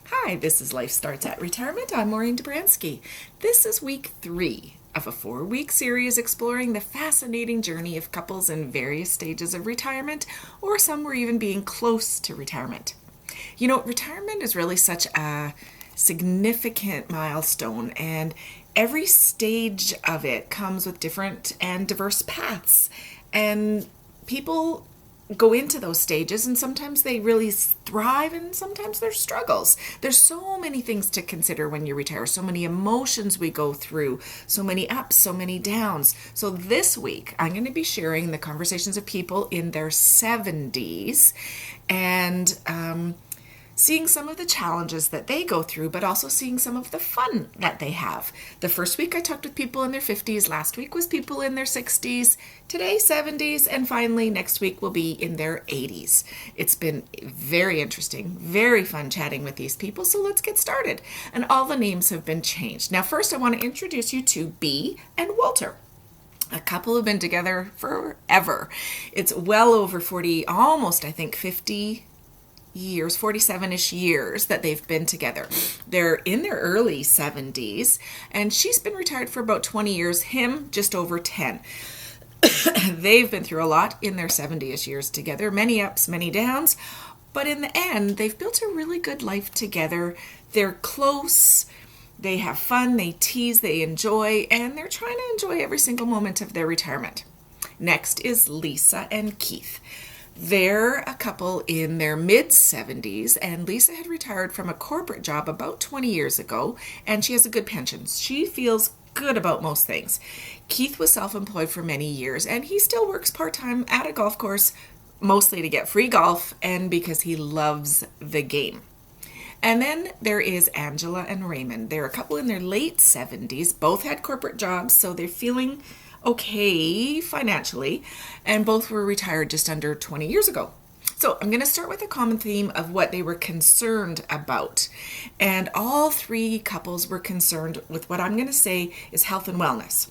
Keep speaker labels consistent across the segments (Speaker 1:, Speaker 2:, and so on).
Speaker 1: Hi, this is Life Starts at Retirement. I'm Maureen Dobransky. This is week 3 of a 4-week series exploring the fascinating journey of couples in various stages of retirement, or some were even being close to retirement. You know, retirement is really such a significant milestone, and every stage of it comes with different and diverse paths. And people go into those stages, and sometimes they really thrive and sometimes there's struggles. There's so many things to consider when you retire, so many emotions we go through, so many ups, so many downs. So this week I'm going to be sharing the conversations of people in their 70s and seeing some of the challenges that they go through, but also seeing some of the fun that they have. The first week I talked with people in their 50s, last week was people in their 60s, today 70s, and finally next week will be in their 80s. It's been very interesting, very fun chatting with these people, so let's get started. And all the names have been changed. Now first I want to introduce you to Bea and Walter. A couple who've been together forever. It's well over 40, almost I think 50 years, 47-ish years that they've been together. They're in their early 70s, and she's been retired for about 20 years, him just over 10. They've been through a lot in their 70-ish years together, many ups, many downs, but in the end, they've built a really good life together. They're close, they have fun, they tease, they enjoy, and they're trying to enjoy every single moment of their retirement. Next is Lisa and Keith. They're a couple in their mid-70s, and Lisa had retired from a corporate job about 20 years ago, and she has a good pension. She feels good about most things. Keith was self-employed for many years, and he still works part-time at a golf course, mostly to get free golf and because he loves the game. And then there is Angela and Raymond. They're a couple in their late 70s, both had corporate jobs, so they're feeling okay financially, and both were retired just under 20 years ago. So I'm going to start with a common theme of what they were concerned about. And all three couples were concerned with what I'm going to say is health and wellness.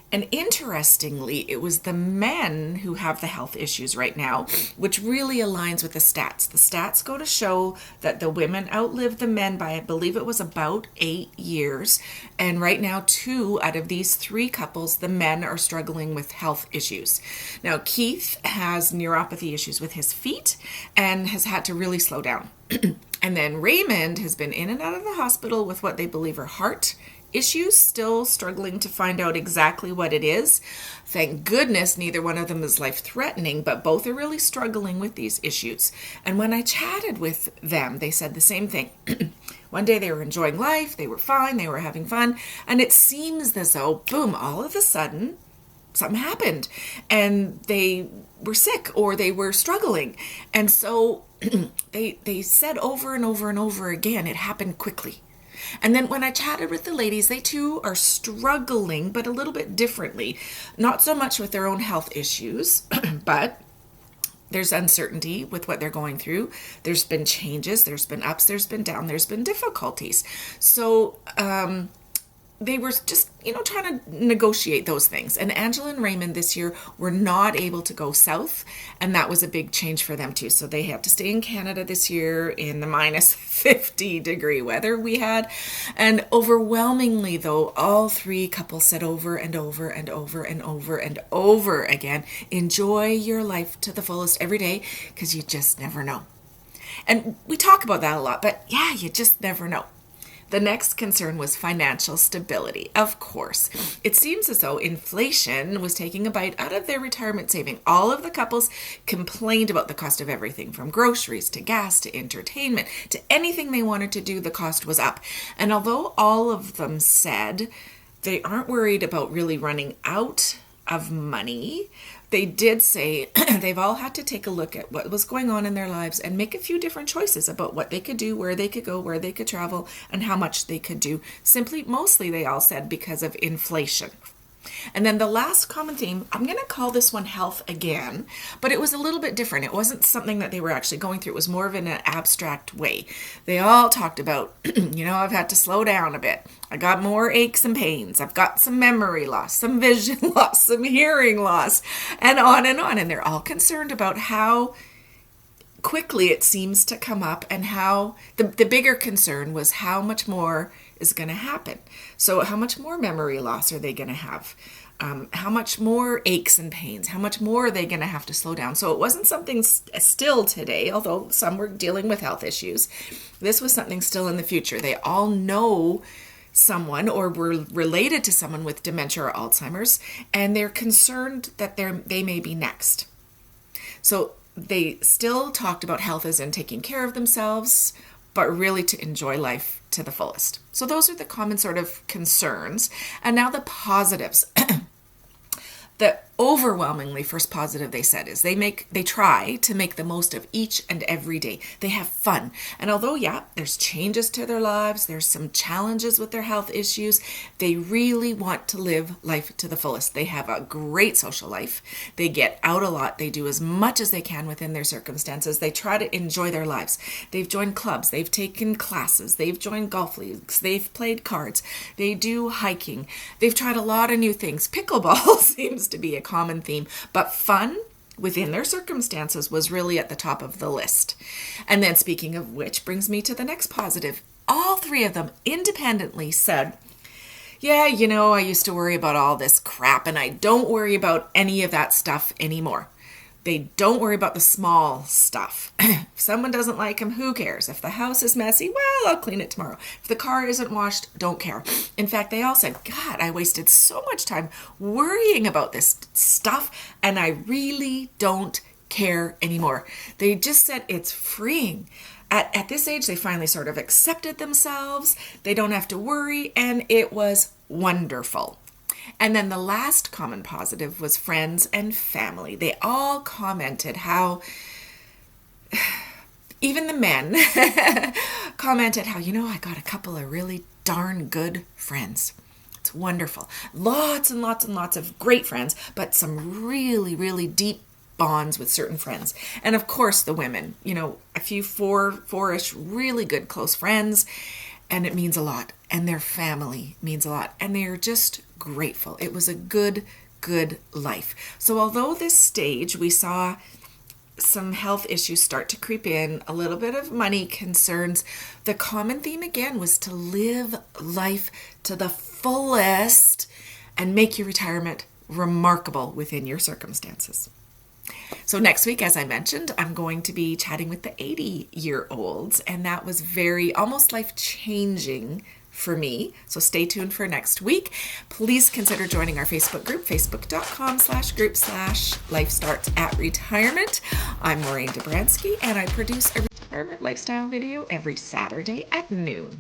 Speaker 1: And interestingly, it was the men who have the health issues right now, which really aligns with the stats. The stats go to show that the women outlived the men by, I believe it was about 8 years. And right now, 2 out of these 3 couples, the men are struggling with health issues. Now, Keith has neuropathy issues with his feet and has had to really slow down. And then Raymond has been in and out of the hospital with what they believe are heart issues, still struggling to find out exactly what it is. Thank goodness neither one of them is life-threatening, but both are really struggling with these issues. And when I chatted with them, they said the same thing. One day they were enjoying life, they were fine, they were having fun, and it seems as though, boom, all of a sudden, something happened, and they were sick or they were struggling. And so they said over and over and over again, it happened quickly. And then when I chatted with the ladies, they too are struggling, but a little bit differently. Not so much with their own health issues, but there's uncertainty with what they're going through. There's been changes, there's been ups, there's been down, there's been difficulties. So they were just, trying to negotiate those things. And Angela and Raymond this year were not able to go south, and that was a big change for them too. So they had to stay in Canada this year in the minus 50 degree weather we had. And overwhelmingly though, all 3 couples said over and over and over and over and over again, enjoy your life to the fullest every day, because you just never know. And we talk about that a lot, but yeah, you just never know. The next concern was financial stability. Of course, it seems as though inflation was taking a bite out of their retirement saving. All of the couples complained about the cost of everything from groceries to gas to entertainment to anything they wanted to do, the cost was up. And although all of them said they aren't worried about really running out of money, they did say they've all had to take a look at what was going on in their lives and make a few different choices about what they could do, where they could go, where they could travel, and how much they could do. Mostly they all said because of inflation. And then the last common theme, I'm going to call this one health again, but it was a little bit different. It wasn't something that they were actually going through. It was more of in an abstract way. They all talked about, I've had to slow down a bit. I got more aches and pains. I've got some memory loss, some vision loss, some hearing loss, and on and on. And they're all concerned about how quickly it seems to come up, and how the bigger concern was how much more is going to happen. So how much more memory loss are they going to have? How much more aches and pains? How much more are they going to have to slow down? So it wasn't something still today, although some were dealing with health issues. This was something still in the future. They all know someone or were related to someone with dementia or Alzheimer's, and they're concerned that they may be next. So they still talked about health as in taking care of themselves, but really to enjoy life to the fullest. So those are the common sort of concerns. And now the positives. The overwhelmingly first positive they said is they try to make the most of each and every day. They have fun. And although, yeah, there's changes to their lives, there's some challenges with their health issues, they really want to live life to the fullest. They have a great social life. They get out a lot. They do as much as they can within their circumstances. They try to enjoy their lives. They've joined clubs. They've taken classes. They've joined golf leagues. They've played cards. They do hiking. They've tried a lot of new things. Pickleball seems to be a common theme, but fun within their circumstances was really at the top of the list. And then, speaking of which, brings me to the next positive. All three of them independently said, yeah, I used to worry about all this crap, and I don't worry about any of that stuff anymore. They don't worry about the small stuff. If someone doesn't like them, who cares? If the house is messy, well, I'll clean it tomorrow. If the car isn't washed, don't care. In fact, they all said, God, I wasted so much time worrying about this stuff, and I really don't care anymore. They just said it's freeing. At this age, they finally sort of accepted themselves. They don't have to worry, and it was wonderful. And then the last common positive was friends and family. They all commented how, even the men commented how, I got a couple of really darn good friends. It's wonderful. Lots and lots and lots of great friends, but some really, really deep bonds with certain friends. And of course the women, a few four-ish really good close friends, and it means a lot. And their family means a lot. And they're just grateful. It was a good life. So although this stage we saw some health issues start to creep in, a little bit of money concerns, the common theme again was to live life to the fullest and make your retirement remarkable within your circumstances. So next week, as I mentioned, I'm going to be chatting with the 80-year-olds, and that was very almost life-changing for me. So stay tuned for next week. Please consider joining our Facebook group, facebook.com/group/lifestartsaretirement. I'm Maureen Dobransky, and I produce a retirement lifestyle video every Saturday at noon.